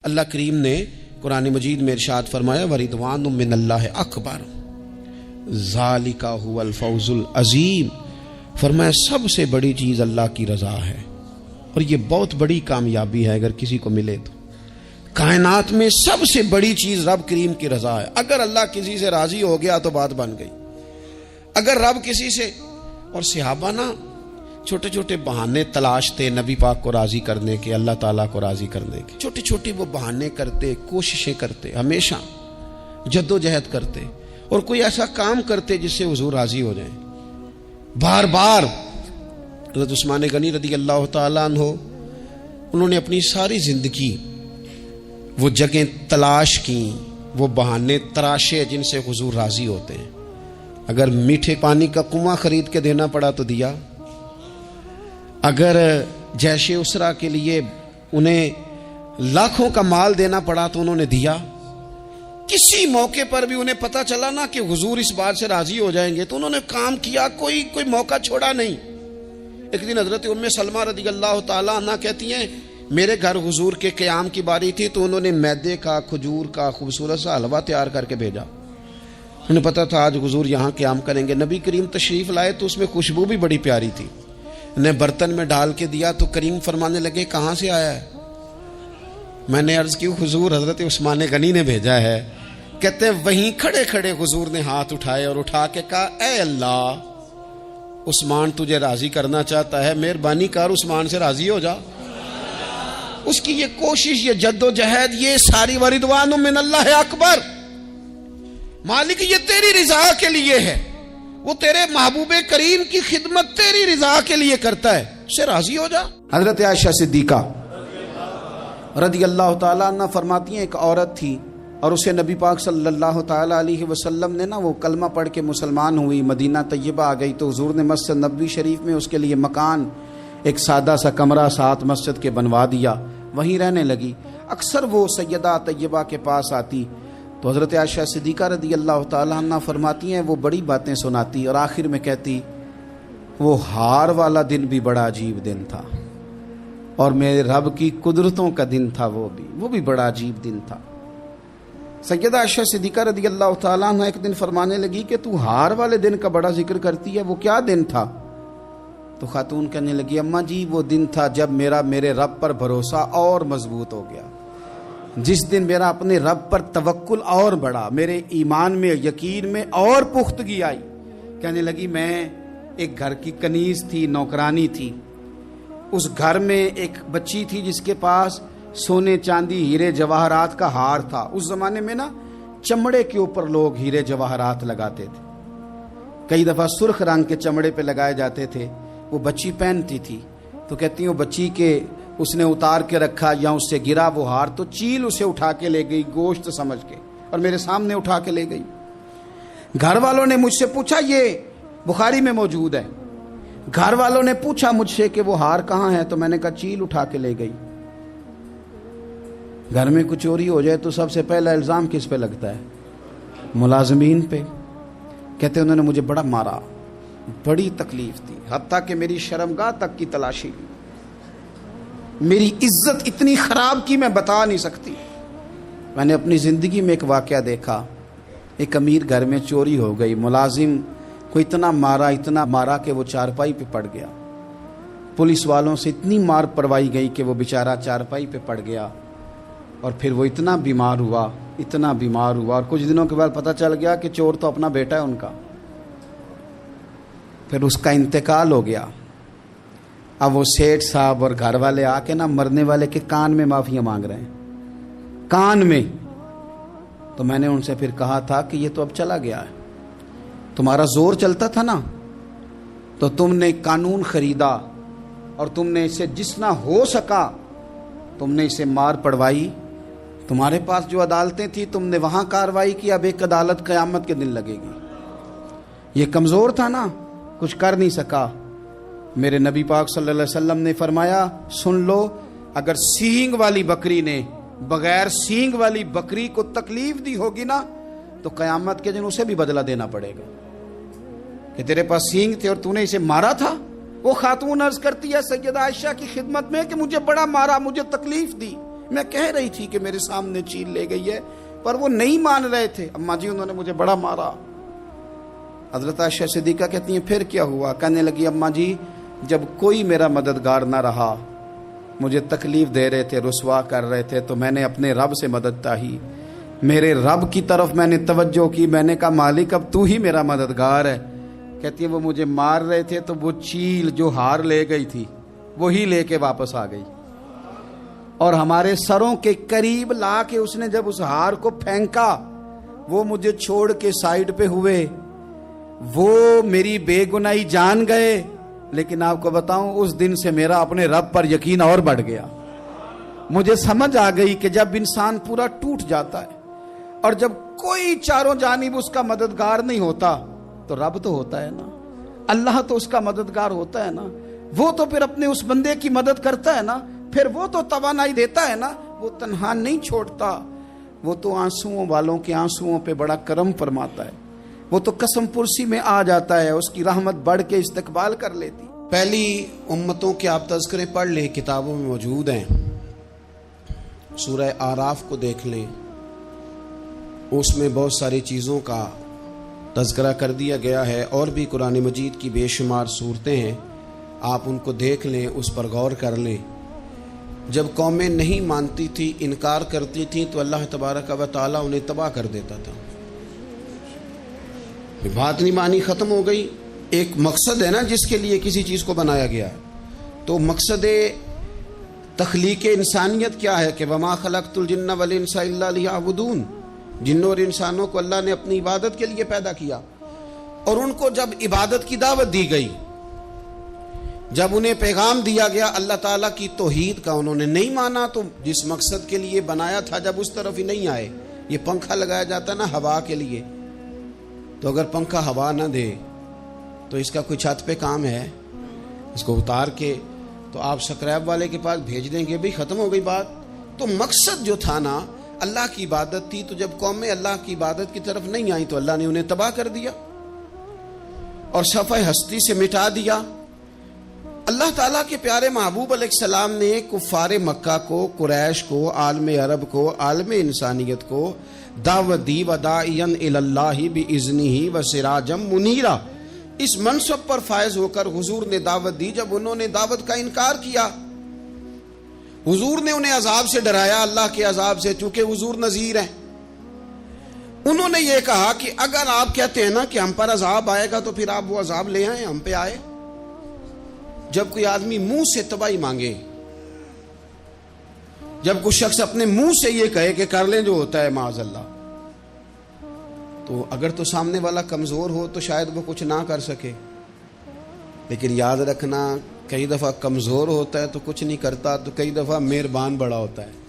اللہ کریم نے قرآن مجید میں ارشاد فرمایا وَرِضْوَانٌ مِّنَ اللَّهِ أَكْبَرُ ذَلِكَ هُوَ الْفَوْزُ الْعَظِيمُ۔ فرمایا سب سے بڑی چیز اللہ کی رضا ہے، اور یہ بہت بڑی کامیابی ہے اگر کسی کو ملے تو۔ کائنات میں سب سے بڑی چیز رب کریم کی رضا ہے۔ اگر اللہ کسی سے راضی ہو گیا تو بات بن گئی۔ اگر رب کسی سے، اور صحابہ نا چھوٹے چھوٹے بہانے تلاشتے نبی پاک کو راضی کرنے کے، اللہ تعالیٰ کو راضی کرنے کے، چھوٹے چھوٹے وہ بہانے کرتے، کوششیں کرتے، ہمیشہ جد و جہد کرتے، اور کوئی ایسا کام کرتے جس سے حضور راضی ہو جائیں۔ بار بار حضرت عثمان غنی رضی اللہ تعالیٰ عنہ، انہوں نے اپنی ساری زندگی وہ جگہیں تلاش کی، وہ بہانے تراشے جن سے حضور راضی ہوتے ہیں۔ اگر میٹھے پانی کا کنواں خرید کے دینا پڑا تو دیا، اگر جیش اسرا کے لیے انہیں لاکھوں کا مال دینا پڑا تو انہوں نے دیا۔ کسی موقع پر بھی انہیں پتا چلا نا کہ حضور اس بات سے راضی ہو جائیں گے تو انہوں نے کام کیا، کوئی موقع چھوڑا نہیں۔ ایک دن حضرت ام سلمہ رضی اللہ تعالیٰ عنہ کہتی ہیں میرے گھر حضور کے قیام کی باری تھی تو انہوں نے میدے کا، کھجور کا خوبصورت سا حلوہ تیار کر کے بھیجا۔ انہیں پتا تھا آج حضور یہاں قیام کریں گے۔ نبی کریم تشریف لائے تو اس میں خوشبو بھی بڑی پیاری تھی، انہیں برتن میں ڈال کے دیا تو کریم فرمانے لگے کہاں سے آیا ہے؟ میں نے عرض کی حضور حضرت عثمان غنی نے بھیجا ہے۔ کہتے ہیں وہیں کھڑے کھڑے حضور نے ہاتھ اٹھائے اور اٹھا کے کہا اے اللہ، عثمان تجھے راضی کرنا چاہتا ہے، مہربانی کر عثمان سے راضی ہو جا۔ اس کی یہ کوشش، یہ جد و جہد، یہ ساری وَرِضْوَانٌ مِّنَ اللَّهِ اکبر، مالک یہ تیری رضا کے لیے ہے، وہ تیرے محبوب کریم کی خدمت تیری رضا کے لیے کرتا ہے، اس سے راضی ہو جا۔ حضرت عائشہ صدیقہ رضی اللہ تعالیٰ عنہ فرماتی ہیں ایک عورت تھی اور اسے نبی پاک صلی اللہ تعالیٰ علیہ وسلم نے نا وہ کلمہ پڑھ کے مسلمان ہوئی، مدینہ طیبہ آ گئی تو حضور نے مسجد نبوی شریف میں اس کے لیے مکان، ایک سادہ سا کمرہ ساتھ مسجد کے بنوا دیا، وہیں رہنے لگی۔ اکثر وہ سیدہ طیبہ کے پاس آتی تو حضرت عائشہ صدیقہ رضی اللہ تعالیٰ عنہ فرماتی ہیں وہ بڑی باتیں سناتی اور آخر میں کہتی وہ ہار والا دن بھی بڑا عجیب دن تھا، اور میرے رب کی قدرتوں کا دن تھا، وہ بھی بڑا عجیب دن تھا۔ سیدہ عائشہ صدیقہ رضی اللہ تعالیٰ عنہ ایک دن فرمانے لگی کہ تو ہار والے دن کا بڑا ذکر کرتی ہے، وہ کیا دن تھا؟ تو خاتون کہنے لگی اماں جی وہ دن تھا جب میرے رب پر بھروسہ اور مضبوط ہو گیا، جس دن میرا اپنے رب پر توکل اور بڑھا، میرے ایمان میں، یقین میں اور پختگی آئی۔ کہنے لگی میں ایک گھر کی کنیز تھی، نوکرانی تھی، اس گھر میں ایک بچی تھی جس کے پاس سونے چاندی ہیرے جواہرات کا ہار تھا۔ اس زمانے میں نا چمڑے کے اوپر لوگ ہیرے جواہرات لگاتے تھے، کئی دفعہ سرخ رنگ کے چمڑے پہ لگائے جاتے تھے، وہ بچی پہنتی تھی تو کہتی ہوں بچی کے اس نے اتار کے رکھا یا اس سے گرا وہ ہار تو چیل اسے اٹھا کے لے گئی گوشت سمجھ کے، اور میرے سامنے اٹھا کے لے گئی۔ گھر والوں نے مجھ سے پوچھا، یہ بخاری میں موجود ہے، گھر والوں نے پوچھا مجھ سے کہ وہ ہار کہاں ہے تو میں نے کہا چیل اٹھا کے لے گئی۔ گھر میں کچھ چوری ہو جائے تو سب سے پہلا الزام کس پہ لگتا ہے؟ ملازمین پہ۔ کہتے انہوں نے مجھے بڑا مارا، بڑی تکلیف تھی، حتیٰ کہ میری شرمگاہ تک کی تلاشی لی، میری عزت اتنی خراب کی میں بتا نہیں سکتی۔ میں نے اپنی زندگی میں ایک واقعہ دیکھا، ایک امیر گھر میں چوری ہو گئی، ملازم کو اتنا مارا کہ وہ چارپائی پہ پڑ گیا، پولیس والوں سے اتنی مار پروائی گئی کہ وہ بیچارہ چارپائی پہ پڑ گیا، اور پھر وہ اتنا بیمار ہوا اور کچھ دنوں کے بعد پتہ چل گیا کہ چور تو اپنا بیٹا ہے ان کا، پھر اس کا انتقال ہو گیا۔ اب وہ سیٹھ صاحب اور گھر والے آ کے نا مرنے والے کے کان میں معافیاں مانگ رہے ہیں، کان میں۔ تو میں نے ان سے پھر کہا تھا کہ یہ تو اب چلا گیا ہے، تمہارا زور چلتا تھا نا تو تم نے قانون خریدا اور تم نے اسے جتنا ہو سکا تم نے اسے مار پڑوائی، تمہارے پاس جو عدالتیں تھیں تم نے وہاں کارروائی کی، اب ایک عدالت قیامت کے دن لگے گی۔ یہ کمزور تھا نا، کچھ کر نہیں سکا۔ میرے نبی پاک صلی اللہ علیہ وسلم نے فرمایا سن لو، اگر سینگ والی بکری نے بغیر سینگ والی بکری کو تکلیف دی ہوگی نا تو قیامت کے دن اسے بھی بدلہ دینا پڑے گا کہ تیرے پاس سینگ تھے اور تو نے اسے مارا تھا۔ وہ خاتون عرض کرتی ہے سیدہ عائشہ کی خدمت میں کہ مجھے بڑا مارا، مجھے تکلیف دی، میں کہہ رہی تھی کہ میرے سامنے چیل لے گئی ہے، پر وہ نہیں مان رہے تھے۔ اماں جی انہوں نے مجھے بڑا مارا۔ حضرت عائشہ صدیقہ کہتی ہیں پھر کیا ہوا؟ کہنے لگی اماں جی جب کوئی میرا مددگار نہ رہا، مجھے تکلیف دے رہے تھے، رسوا کر رہے تھے، تو میں نے اپنے رب سے مدد چاہی، میرے رب کی طرف میں نے توجہ کی، میں نے کہا مالک اب تو ہی میرا مددگار ہے۔ کہتی ہے وہ مجھے مار رہے تھے تو وہ چیل جو ہار لے گئی تھی وہی لے کے واپس آ گئی، اور ہمارے سروں کے قریب لا کے اس نے جب اس ہار کو پھینکا، وہ مجھے چھوڑ کے سائیڈ پہ ہوئے، وہ میری بے گناہی جان گئے۔ لیکن آپ کو بتاؤں اس دن سے میرا اپنے رب پر یقین اور بڑھ گیا۔ مجھے سمجھ آ گئی کہ جب انسان پورا ٹوٹ جاتا ہے اور جب کوئی چاروں جانب اس کا مددگار نہیں ہوتا تو رب تو ہوتا ہے نا، اللہ تو اس کا مددگار ہوتا ہے نا، وہ تو پھر اپنے اس بندے کی مدد کرتا ہے نا، پھر وہ تو توانائی دیتا ہے نا، وہ تنہا نہیں چھوڑتا، وہ تو آنسوؤں والوں کے آنسوؤں پہ بڑا کرم فرماتا ہے، وہ تو قسم پرسی میں آ جاتا ہے، اس کی رحمت بڑھ کے استقبال کر لیتی۔ پہلی امتوں کے آپ تذکرے پڑھ لیں، کتابوں میں موجود ہیں، سورہ آراف کو دیکھ لیں، اس میں بہت ساری چیزوں کا تذکرہ کر دیا گیا ہے، اور بھی قرآن مجید کی بے شمار صورتیں ہیں، آپ ان کو دیکھ لیں، اس پر غور کر لیں۔ جب قومیں نہیں مانتی تھی، انکار کرتی تھیں، تو اللہ تبارک و تعالیٰ انہیں تباہ کر دیتا تھا۔ بات نہیں مانی، ختم ہو گئی۔ ایک مقصد ہے نا جس کے لیے کسی چیز کو بنایا گیا ہے، تو مقصد تخلیق انسانیت کیا ہے کہ وما خلقت الجن والانس الا لیعبدون، جنوں اور انسانوں کو اللہ نے اپنی عبادت کے لیے پیدا کیا، اور ان کو جب عبادت کی دعوت دی گئی، جب انہیں پیغام دیا گیا اللہ تعالیٰ کی توحید کا، انہوں نے نہیں مانا، تو جس مقصد کے لیے بنایا تھا جب اس طرف ہی نہیں آئے۔ یہ پنکھا لگایا جاتا نا ہوا کے لیے، تو اگر پنکھا ہوا نہ دے تو اس کا کوئی چھت پہ کام ہے؟ اس کو اتار کے تو آپ سکریب والے کے پاس بھیج دیں گے، بھی ختم ہو گئی بات۔ تو مقصد جو تھا نا اللہ کی عبادت تھی، تو جب قومیں اللہ کی عبادت کی طرف نہیں آئیں تو اللہ نے انہیں تباہ کر دیا اور صفحہ ہستی سے مٹا دیا۔ اللہ تعالیٰ کے پیارے محبوب علیہ السلام نے کفار مکہ کو، قریش کو، عالم عرب کو، عالم انسانیت کو دعوت دی، وداعیا الی اللہ باذنہ وسراجا منیرا۔ اس منصب پر فائز ہو کر حضور نے دعوت دی۔ جب انہوں نے دعوت کا انکار کیا، حضور نے انہیں عذاب سے ڈرایا، اللہ کے عذاب سے، چونکہ حضور نذیر ہیں۔ انہوں نے یہ کہا کہ اگر آپ کہتے ہیں نا کہ ہم پر عذاب آئے گا تو پھر آپ وہ عذاب لے آئیں، ہم پہ آئے۔ جب کوئی آدمی منہ سے تباہی مانگے، جب کوئی شخص اپنے منہ سے یہ کہے کہ کر لیں جو ہوتا ہے معاذ اللہ، تو اگر تو سامنے والا کمزور ہو تو شاید وہ کچھ نہ کر سکے، لیکن یاد رکھنا کئی دفعہ کمزور ہوتا ہے تو کچھ نہیں کرتا، تو کئی دفعہ مہربان بڑا ہوتا ہے،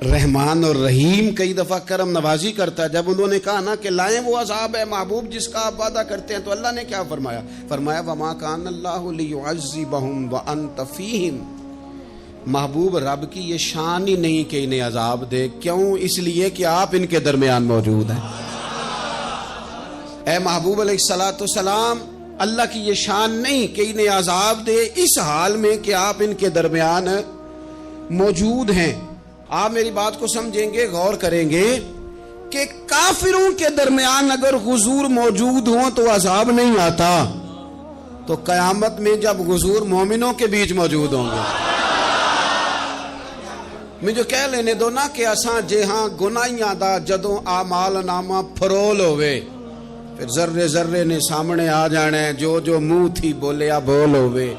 رحمان اور رحیم کئی دفعہ کرم نوازی کرتا ہے۔ جب انہوں نے کہا نا کہ لائیں وہ عذاب ہے محبوب جس کا آپ وعدہ کرتے ہیں، تو اللہ نے کیا فرمایا؟ فرمایا وما کان اللہ لیعذبہم وانت فیہم۔ محبوب رب کی یہ شان ہی نہیں کہ انہیں عذاب دے، کیوں؟ اس لیے کہ آپ ان کے درمیان موجود ہیں۔ اے محبوب علیہ الصلوۃ والسلام، اللہ کی یہ شان نہیں کہ انہیں عذاب دے اس حال میں کہ آپ ان کے درمیان موجود ہیں۔ آپ میری بات کو سمجھیں گے، غور کریں گے کہ کافروں کے درمیان اگر حضور موجود ہوں تو عذاب نہیں آتا، تو قیامت میں جب حضور مومنوں کے بیچ موجود ہوں گے، مجھے کہہ لینے دو نا کہ اساں جے ہاں گناہیاں دا جدوں اعمال نامہ فرول ہوئے، پھر ذرے ذرے نے سامنے آ جانا ہے، جو جو منہ تھی بولیا بول ہوئے،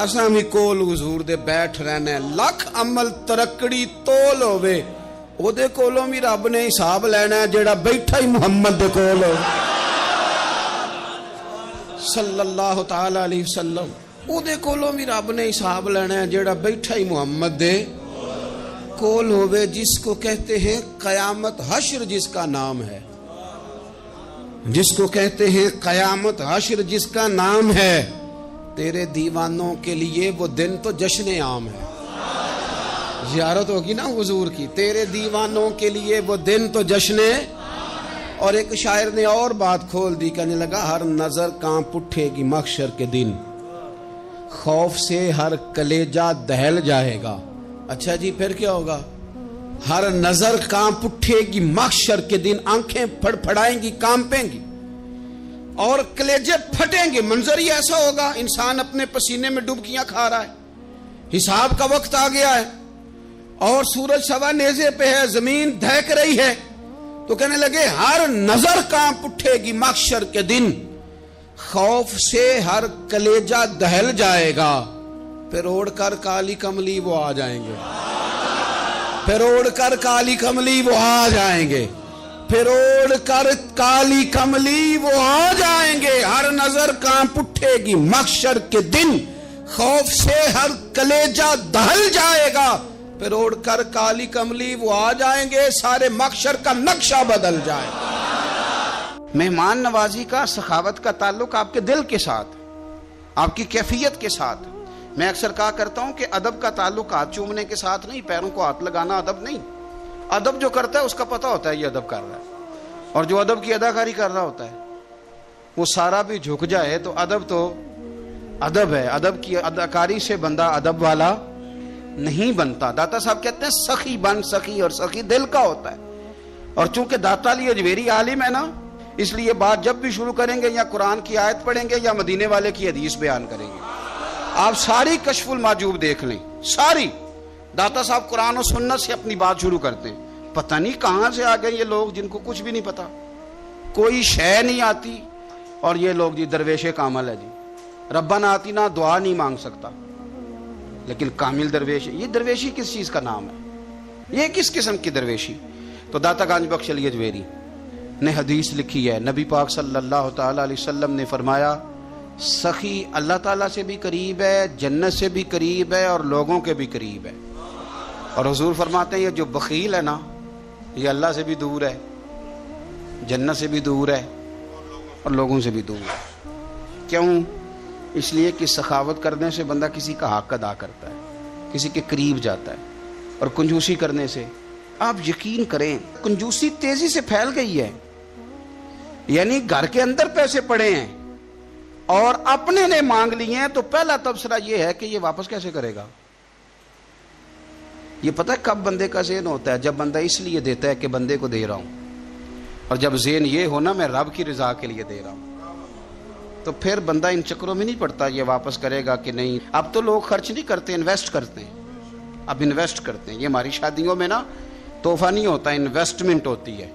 اساں بھی کول حضور دے بیٹھ رہنا ہے، لکھ عمل ترکڑی تول ہوئے، او دے کولوں بھی رب نے حساب لینا ہے جیڑا بیٹھا ہی محمد دے کول ہو صلی اللہ تعالی علیہ وسلم، او دے کولوں بھی رب نے حساب لینا ہے جیڑا بیٹھا ہی محمد دے کول ہوئے، جس کو کہتے ہیں قیامت حشر، جس کا نام ہے، جس کو کہتے ہیں قیامت حشر، جس کا نام ہے۔ تیرے دیوانوں کے لیے وہ دن تو جشن عام ہے، زیارت ہوگی نا حضور کی، تیرے دیوانوں کے لیے وہ دن تو جشن۔ اور ایک شاعر نے اور بات کھول دی، کہنے لگا ہر نظر کانپ اٹھے گی محشر کے دن، خوف سے ہر کلیجہ دہل جائے گا، اچھا جی پھر کیا ہوگا؟ ہر نظر کانپ اٹھے گی، محشر کے دن آنکھیں پھڑپھڑائیں گی، کانپیں گی اور کلیجے پھٹیں گے۔ منظر ہی ایسا ہوگا، انسان اپنے پسینے میں ڈبکیاں کھا رہا ہے، حساب کا وقت آ گیا ہے اور سورج سوا نیزے پہ ہے، زمین دہک رہی ہے، تو کہنے لگے ہر نظر کانپ اٹھے گی محشر کے دن، خوف سے ہر کلیجہ دہل جائے گا، پھر اوڑھ کر کالی کملی وہ آ جائیں گے، پھر اوڑھ کر کالی کملی وہ آ جائیں گے، پھر اوڑھ کر کالی کملی وہ آ جائیں گے، ہر نظر کانپ اٹھے گی محشر کے دن، خوف سے ہر کلیجہ دہل جائے گا، پھر اوڑھ کر کالی کملی وہ آ جائیں گے، سارے محشر کا نقشہ بدل جائے گا۔ مہمان نوازی کا، سخاوت کا تعلق آپ کے دل کے ساتھ، آپ کی کیفیت کے ساتھ۔ میں اکثر کہا کرتا ہوں کہ ادب کا تعلق ہاتھ چومنے کے ساتھ نہیں، پیروں کو ہاتھ لگانا ادب نہیں۔ ادب جو کرتا ہے اس کا پتہ ہوتا ہے یہ ادب کر رہا ہے، اور جو ادب کی اداکاری کر رہا ہوتا ہے وہ سارا بھی جھک جائے تو ادب ہے۔ ادب کی اداکاری سے بندہ ادب والا نہیں بنتا۔ داتا صاحب کہتے ہیں سخی بن سخی، اور سخی دل کا ہوتا ہے، اور چونکہ داتا علی اجمیری عالم ہے نا، اس لیے بات جب بھی شروع کریں گے یا قرآن کی آیت پڑھیں گے یا مدینے والے کی حدیث بیان کریں گے۔ آپ ساری کشف المحجوب دیکھ لیں، ساری داتا صاحب قرآن و سنت سے اپنی بات شروع کرتے ہیں۔ پتہ نہیں کہاں سے آ گئے یہ لوگ جن کو کچھ بھی نہیں پتا، کوئی شے نہیں آتی، اور یہ لوگ جی درویش کامل ہے جی، ربنا آتینا دعا نہیں مانگ سکتا لیکن کامل درویش ہے۔ یہ درویشی کس چیز کا نام ہے؟ یہ کس قسم کی درویشی؟ تو داتا گنج بخش علی اجمیری نے حدیث لکھی ہے، نبی پاک صلی اللہ تعالی علیہ وسلم نے فرمایا سخی اللہ تعالیٰ سے بھی قریب ہے، جنت سے بھی قریب ہے، اور لوگوں کے بھی قریب ہے۔ اور حضور فرماتے ہیں یہ جو بخیل ہے نا، یہ اللہ سے بھی دور ہے، جنت سے بھی دور ہے، اور لوگوں سے بھی دور ہے۔ کیوں؟ اس لیے کہ سخاوت کرنے سے بندہ کسی کا حق ادا کرتا ہے، کسی کے قریب جاتا ہے، اور کنجوسی کرنے سے آپ یقین کریں کنجوسی تیزی سے پھیل گئی ہے۔ یعنی گھر کے اندر پیسے پڑے ہیں اور اپنے نے مانگ لیے ہیں، تو پہلا تبصرہ یہ ہے کہ یہ واپس کیسے کرے گا؟ یہ پتہ ہے کب بندے کا ذہن ہوتا ہے؟ جب بندہ اس لیے دیتا ہے کہ بندے کو دے رہا ہوں، اور جب ذہن یہ ہونا میں رب کی رضا کے لیے دے رہا ہوں، تو پھر بندہ ان چکروں میں نہیں پڑتا یہ واپس کرے گا کہ نہیں۔ اب تو لوگ خرچ نہیں کرتے، انویسٹ کرتے ہیں، اب انویسٹ کرتے ہیں۔ یہ ہماری شادیوں میں نا تحفہ نہیں ہوتا، انویسٹمنٹ ہوتی ہے۔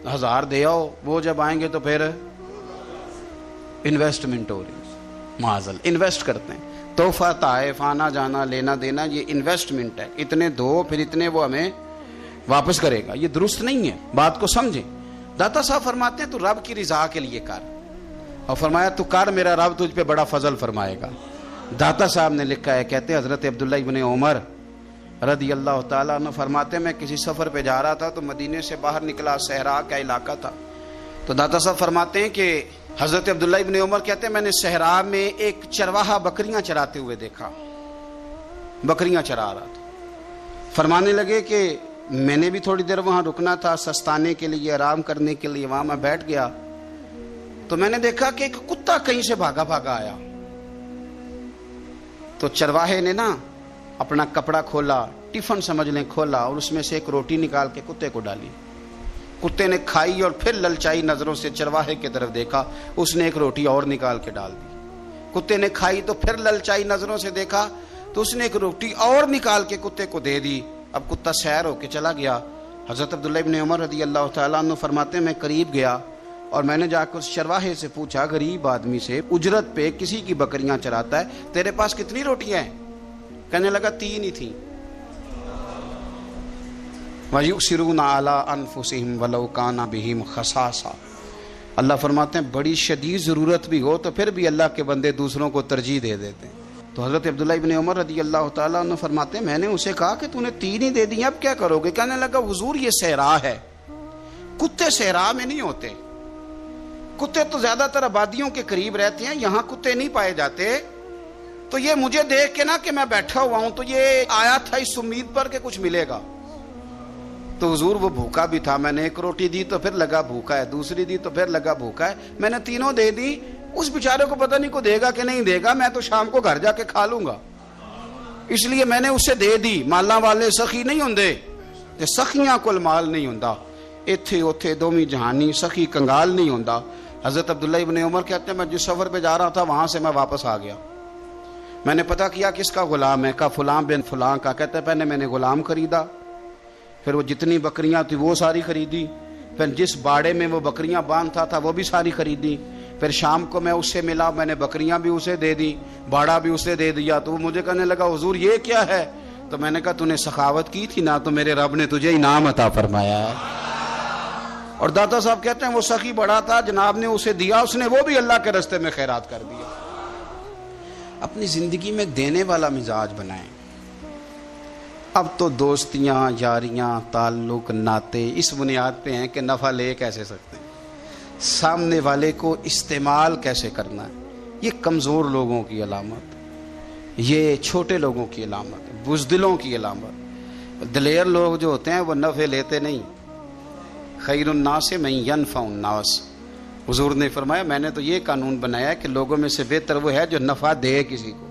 1000 دے آؤ، وہ جب آئیں گے تو پھر انویسٹمنٹ ہو رہی ہے، معاذ اللہ انویسٹ کرتے ہیں۔ تحفہ تحائف آنا جانا لینا دینا یہ انویسٹمنٹ ہے، اتنے دو پھر اتنے وہ ہمیں واپس کرے گا، یہ درست نہیں ہے، بات کو سمجھیں۔ داتا صاحب فرماتے ہیں تو رب کی رضا کے لیے کر، اور فرمایا تو کر، میرا رب تجھ پہ بڑا فضل فرمائے گا۔ داتا صاحب نے لکھا ہے، کہتے ہیں حضرت عبداللہ ابن عمر رضی اللہ تعالیٰ عنہ فرماتے ہیں میں کسی سفر پہ جا رہا تھا تو مدینے سے باہر نکلا، صحرا کا علاقہ تھا، تو داتا صاحب فرماتے ہیں کہ حضرت عبداللہ ابن عمر کہتے ہیں میں نے صحرا میں ایک چرواہا بکریاں چراتے ہوئے دیکھا، بکریاں چرا رہا تھا۔ فرمانے لگے کہ میں نے بھی تھوڑی دیر وہاں رکنا تھا سستانے کے لیے، آرام کرنے کے لیے، وہاں میں بیٹھ گیا تو میں نے دیکھا کہ ایک کتا کہیں سے بھاگا بھاگا آیا، تو چرواہے نے نا اپنا کپڑا کھولا، ٹفن سمجھ لیں کھولا، اور اس میں سے ایک روٹی نکال کے کتے کو ڈالی۔ کتے نے کھائی اور پھر للچائی نظروں سے چرواہے کی طرف دیکھا، اس نے ایک روٹی اور نکال کے ڈال دی۔ کتے نے کھائی تو پھر للچائی نظروں سے دیکھا تو اس نے ایک روٹی اور نکال کے کتے کو دے دی۔ اب کتا سیر ہو کے چلا گیا۔ حضرت عبداللہ ابن عمر رضی اللہ تعالیٰ عنہ فرماتے ہیں میں قریب گیا اور میں نے جا کر اس چرواہے سے پوچھا، غریب آدمی سے، اجرت پہ کسی کی بکریاں چراتا ہے، تیرے پاس کتنی روٹیاں ہیں؟ کہنے لگا 3 ہی تھیں۔ وَيُؤْثِرُونَ عَلَىٰ أَنفُسِهِمْ وَلَوْ كَانَ بِهِمْ خَصَاصَةٌ۔ اللہ فرماتے ہیں بڑی شدید ضرورت بھی ہو تو پھر بھی اللہ کے بندے دوسروں کو ترجیح دے دیتے ہیں۔ تو حضرت عبداللہ ابن عمر رضی اللہ تعالیٰ عنہ فرماتے ہیں میں نے اسے کہا کہ تو نے 3 ہی دے دی، اب کیا کرو گے؟ کہنے لگا حضور یہ صحرا ہے، کتے صحرا میں نہیں ہوتے، کتے تو زیادہ تر آبادیوں کے قریب رہتے ہیں، یہاں کتے نہیں پائے جاتے۔ تو یہ مجھے دیکھ کے نا کہ میں بیٹھا ہوا ہوں تو یہ آیا تھا اس امید پر کہ کچھ ملے گا۔ تو حضور وہ بھوکا بھی تھا، میں نے ایک روٹی دی تو پھر لگا بھوکا ہے، دوسری دی تو پھر لگا بھوکا ہے، میں نے تینوں دے دی۔ اس بیچارے کو پتہ نہیں کو دے گا کہ نہیں دے گا، میں تو شام کو گھر جا کے کھا لوں گا۔ اس لیے میں نے اسے دے دی. مالاں والے سخی نہیں ہوندے تے سخیاں کول مال نہیں ہوندا. ایتھے اوتھے دوویں جہانی سخی کنگال نہیں ہوندا. حضرت عبداللہ ابن عمر کہتے ہیں میں جس سفر پہ جا رہا تھا وہاں سے میں واپس آ گیا. میں نے پتہ کیا کس کا غلام ہے. کہا فلاں بن فلاں کا. کہتے ہیں پہلے میں نے غلام خریدا, پھر وہ جتنی بکریاں تھی وہ ساری خریدی, پھر جس باڑے میں وہ بکریاں باندھتا تھا وہ بھی ساری خریدی. پھر شام کو میں اس سے ملا, میں نے بکریاں بھی اسے دے دی, باڑا بھی اسے دے دیا. تو وہ مجھے کہنے لگا حضور یہ کیا ہے؟ تو میں نے کہا تو نے سخاوت کی تھی نا, تو میرے رب نے تجھے انعام عطا فرمایا. اور داتا صاحب کہتے ہیں وہ سخی بڑا تھا, جناب نے اسے دیا, اس نے وہ بھی اللہ کے راستے میں خیرات کر دیا. اپنی زندگی میں دینے والا مزاج بنائیں. اب تو دوستیاں, یاریاں, تعلق, ناطے اس بنیاد پہ ہیں کہ نفع لے کیسے سکتے ہیں, سامنے والے کو استعمال کیسے کرنا ہے. یہ کمزور لوگوں کی علامت, یہ چھوٹے لوگوں کی علامت, بزدلوں کی علامت. دلیر لوگ جو ہوتے ہیں وہ نفع لیتے نہیں. خیر الناس من ینفع الناس. حضور نے فرمایا میں نے تو یہ قانون بنایا ہے کہ لوگوں میں سے بہتر وہ ہے جو نفع دے, کسی کو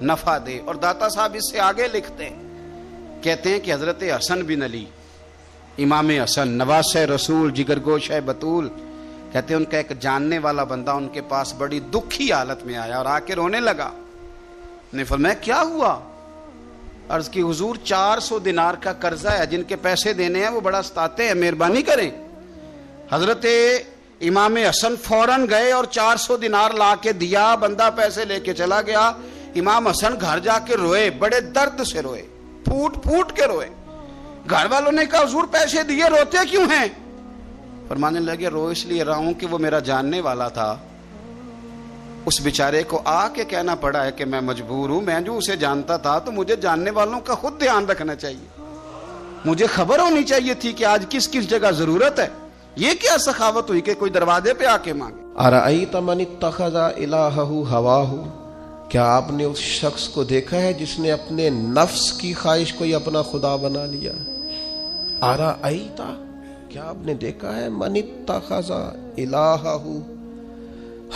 نفع دے. اور داتا صاحب اس سے آگے لکھتے ہیں, کہتے ہیں کہ حضرت حسن بن علی, امام حسن نواسہ رسول, جگر گوشہ بطول, کہتے ہیں ان کا ایک جاننے والا بندہ ان کے پاس بڑی دکھی حالت میں آیا اور آ کے رونے لگا. نے فرمایا کیا ہوا؟ عرض کی حضور 400 دینار کا قرضہ ہے, جن کے پیسے دینے ہیں وہ بڑا ستاتے ہیں, مہربانی کریں. حضرت امام حسن فوراً گئے اور 400 دینار لا کے دیا. بندہ پیسے لے کے چلا گیا. امام حسن گھر جا کے روئے, بڑے درد سے روئے, پھوٹ پھوٹ کے روئے. گھر والوں نے کہا حضور پیسے دیے, روتے کیوں ہیں؟ فرمانے لگے رو اس لیے رہا ہوں کہ وہ میرا جاننے والا تھا, اس بیچارے کو آ کے کہنا پڑا ہے کہ میں مجبور ہوں. میں جو اسے جانتا تھا تو مجھے جاننے والوں کا خود دھیان رکھنا چاہیے, مجھے خبر ہونی چاہیے تھی کہ آج کس کس جگہ ضرورت ہے. یہ کیا سخاوت ہوئی کہ کوئی دروازے پہ آ کے مانگے. ارأیت من اتخذ الہہ ہواہ, کیا آپ نے اس شخص کو دیکھا ہے جس نے اپنے نفس کی خواہش کو ہی اپنا خدا بنا لیا؟ ارأیت, کیا آپ نے دیکھا ہے من اتخذ الہہ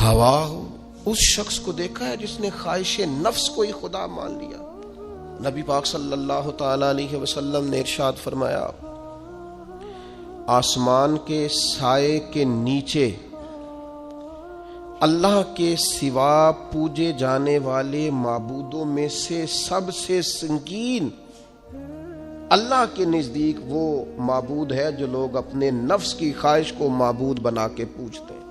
ہواہ, اس شخص کو دیکھا ہے جس نے خواہش نفس کو ہی خدا مان لیا. نبی پاک صلی اللہ تعالی علیہ وسلم نے ارشاد فرمایا آسمان کے سائے کے نیچے اللہ کے سوا پوجے جانے والے معبودوں میں سے سب سے سنگین اللہ کے نزدیک وہ معبود ہے جو لوگ اپنے نفس کی خواہش کو معبود بنا کے پوجتے ہیں.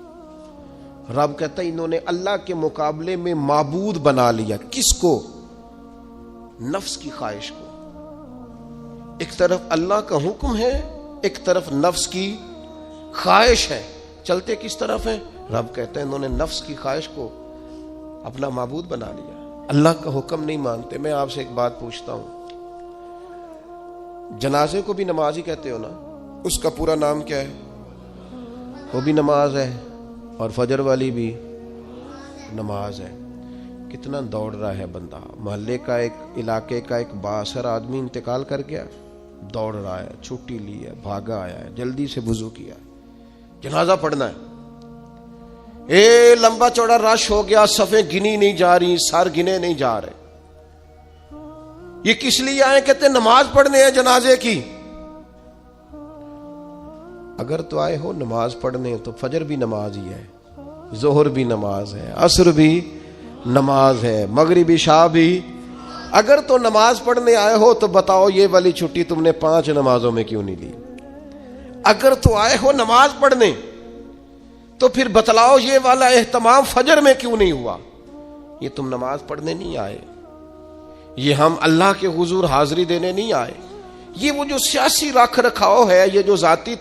رب کہتا ہے انہوں نے اللہ کے مقابلے میں معبود بنا لیا. کس کو؟ نفس کی خواہش کو. ایک طرف اللہ کا حکم ہے, ایک طرف نفس کی خواہش ہے. چلتے کس طرف ہیں؟ رب کہتا ہے انہوں نے نفس کی خواہش کو اپنا معبود بنا لیا, اللہ کا حکم نہیں مانتے. میں آپ سے ایک بات پوچھتا ہوں, جنازے کو بھی نماز ہی کہتے ہو نا, اس کا پورا نام کیا ہے؟ وہ بھی نماز ہے, اور فجر والی بھی نماز ہے. کتنا دوڑ رہا ہے بندہ, محلے کا ایک علاقے کا ایک بااثر آدمی انتقال کر گیا, دوڑ رہا ہے, چھٹی لی ہے, بھاگا آیا ہے, جلدی سے وضو کیا, جنازہ پڑھنا ہے. لمبا چوڑا رش ہو گیا, صفیں گنی نہیں جا رہی, سر گنے نہیں جا رہے. یہ کس لیے آئے؟ کہتے نماز پڑھنے ہیں جنازے کی. اگر تو آئے ہو نماز پڑھنے تو فجر بھی نماز ہی ہے, ظہر بھی نماز ہے, عصر بھی نماز ہے, مغرب عشاء بھی. اگر تو نماز پڑھنے آئے ہو تو بتاؤ یہ والی چھٹی تم نے 5 نمازوں میں کیوں نہیں لی؟ اگر تو آئے ہو نماز پڑھنے تو پھر بتلاؤ یہ والا اہتمام فجر میں کیوں نہیں ہوا؟ یہ تم نماز پڑھنے نہیں آئے, یہ ہم اللہ کے حضور حاضری دینے نہیں آئے. یہ وہ جو سیاسی رکھ رکھاؤ ہے, یہ جو ذاتی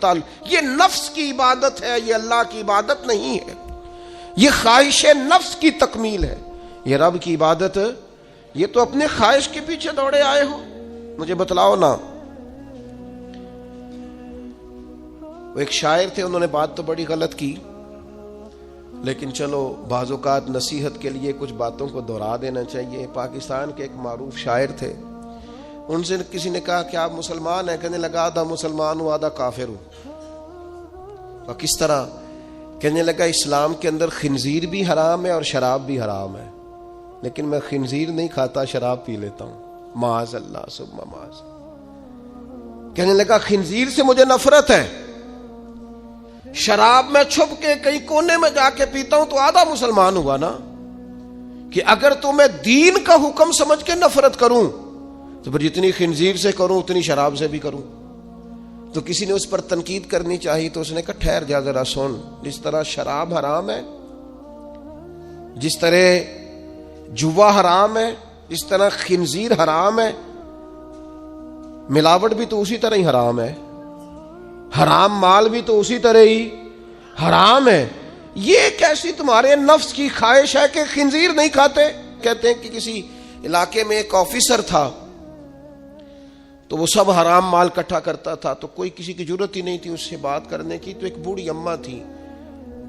یہ نفس کی عبادت ہے, یہ اللہ کی عبادت نہیں ہے. یہ خواہش نفس کی تکمیل ہے. یہ رب کی عبادت, یہ تو اپنے خواہش کے پیچھے دوڑے آئے ہو. مجھے بتلاؤ نا. وہ ایک شاعر تھے, انہوں نے بات تو بڑی غلط کی, لیکن چلو بعض اوقات نصیحت کے لیے کچھ باتوں کو دہرا دینا چاہیے. پاکستان کے ایک معروف شاعر تھے, ان سے کسی نے کہا کہ آپ مسلمان ہیں؟ کہنے لگا آدھا مسلمان ہوں آدھا کافر ہوں. اور کس طرح؟ کہنے لگا اسلام کے اندر خنزیر بھی حرام ہے اور شراب بھی حرام ہے, لیکن میں خنزیر نہیں کھاتا, شراب پی لیتا ہوں. معاذ اللہ ثم معاذ. کہنے لگا خنزیر سے مجھے نفرت ہے. شراب میں چھپ کے کہیں کونے میں جا کے پیتا ہوں تو آدھا مسلمان ہوا نا. کہ اگر تو میں دین کا حکم سمجھ کے نفرت کروں تو پھر جتنی خنزیر سے کروں اتنی شراب سے بھی کروں. تو کسی نے اس پر تنقید کرنی چاہی تو اس نے کہا ٹھہر جا ذرا سن. جس طرح شراب حرام ہے, جس طرح جوا حرام ہے, جس طرح خنزیر حرام ہے, ملاوٹ بھی تو اسی طرح ہی حرام ہے, حرام مال بھی تو اسی طرح ہی حرام ہے. یہ کیسی تمہارے نفس کی خواہش ہے کہ خنزیر نہیں کھاتے؟ کہتے ہیں کہ کسی علاقے میں ایک آفیسر تھا تو وہ سب حرام مال اکٹھا کرتا تھا, تو کوئی کسی کی ضرورت ہی نہیں تھی اس سے بات کرنے کی. تو ایک بوڑھی اماں تھی,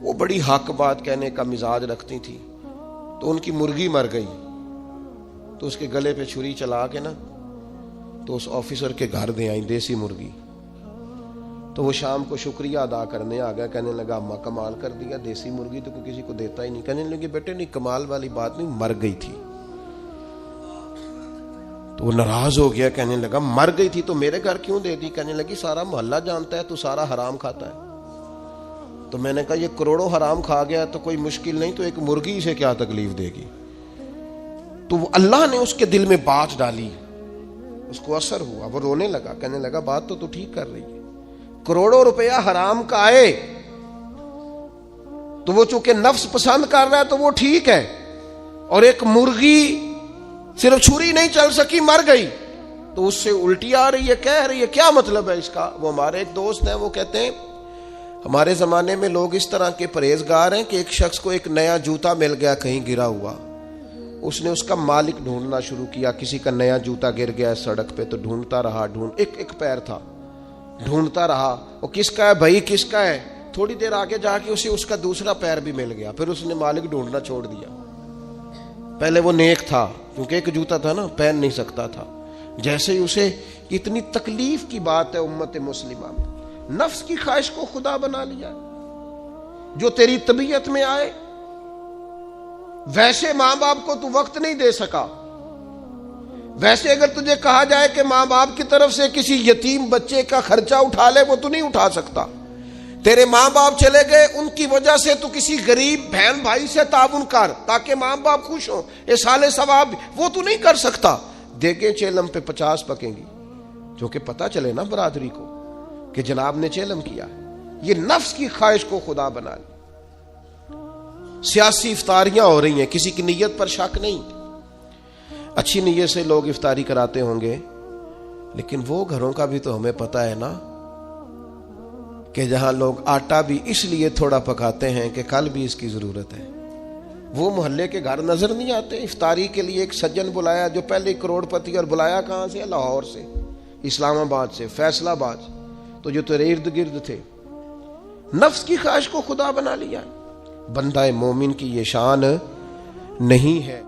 وہ بڑی حق بات کہنے کا مزاج رکھتی تھی. تو ان کی مرغی مر گئی تو اس کے گلے پہ چھری چلا کے نا تو اس آفیسر کے گھر دے آئیں دیسی مرغی. تو وہ شام کو شکریہ ادا کرنے آ گیا. کہنے لگا اماں کمال کر دیا, دیسی مرغی تو کوئی کسی کو دیتا ہی نہیں. کہنے لگے بیٹے نہیں, کمال والی بات نہیں, مر گئی تھی. تو وہ ناراض ہو گیا, کہنے لگا مر گئی تھی تو میرے گھر کیوں دے دی؟ کہنے لگی سارا محلہ جانتا ہے تو سارا حرام کھاتا ہے. تو میں نے کہا یہ کروڑوں حرام کھا گیا تو کوئی مشکل نہیں, تو ایک مرغی سے کیا تکلیف دے گی؟ تو وہ اللہ نے اس کے دل میں بات ڈالی, اس کو اثر ہوا, وہ رونے لگا. کہنے لگا بات تو ٹھیک کر رہی ہے, کروڑوں روپیہ حرام کا آئے تو وہ چونکہ نفس پسند کر رہا ہے تو وہ ٹھیک ہے, اور ایک مرغی صرف چھری نہیں چل سکی مر گئی تو اس سے الٹی آ رہی ہے, کہہ رہی ہے کیا مطلب ہے اس کا؟ وہ ہمارے ایک دوست ہیں, وہ کہتے ہیں ہمارے زمانے میں لوگ اس طرح کے پرہیزگار ہیں کہ ایک شخص کو ایک نیا جوتا مل گیا کہیں گرا ہوا, اس نے اس کا مالک ڈھونڈنا شروع کیا. کسی کا نیا جوتا گر گیا سڑک پہ تو ڈھونڈتا رہا, ایک پیر تھا, ڈھونڈتا رہا وہ کس کا ہے بھائی, کس کا ہے. تھوڑی دیر آگے جا کے اسے اس کا دوسرا پیر بھی مل گیا. پھر اس نے مالک ڈھونڈنا چھوڑ دیا. پہلے وہ نیک تھا کیونکہ ایک جوتا تھا نا, پہن نہیں سکتا تھا. جیسے ہی اسے اتنی تکلیف کی بات ہے امت مسلمہ میں, نفس کی خواہش کو خدا بنا لیا. جو تیری طبیعت میں آئے ویسے ماں باپ کو تو وقت نہیں دے سکا. ویسے اگر تجھے کہا جائے کہ ماں باپ کی طرف سے کسی یتیم بچے کا خرچہ اٹھا لے, وہ تو نہیں اٹھا سکتا. تیرے ماں باپ چلے گئے, ان کی وجہ سے تو کسی غریب بہن بھائی سے تعاون کر تاکہ ماں باپ خوش ہوں, احسان ثواب, وہ تو نہیں کر سکتا. دیکھیں چیلم پہ 50 پکیں گی, جو کہ پتہ چلے نا برادری کو کہ جناب نے چیلم کیا. یہ نفس کی خواہش کو خدا بنا لی. سیاسی افطاریاں ہو رہی ہیں, کسی کی نیت پر شک نہیں, اچھی نیت سے لوگ افطاری کراتے ہوں گے, لیکن وہ گھروں کا بھی تو ہمیں پتہ ہے نا کہ جہاں لوگ آٹا بھی اس لیے تھوڑا پکاتے ہیں کہ کل بھی اس کی ضرورت ہے. وہ محلے کے گھر نظر نہیں آتے. افطاری کے لیے ایک سجن بلایا جو پہلے کروڑ پتی, اور بلایا کہاں سے؟ لاہور سے, اسلام آباد سے, فیصل آباد, تو جو تیرے ارد گرد تھے. نفس کی خواہش کو خدا بنا لیا. بندہ مومن کی یہ شان نہیں ہے.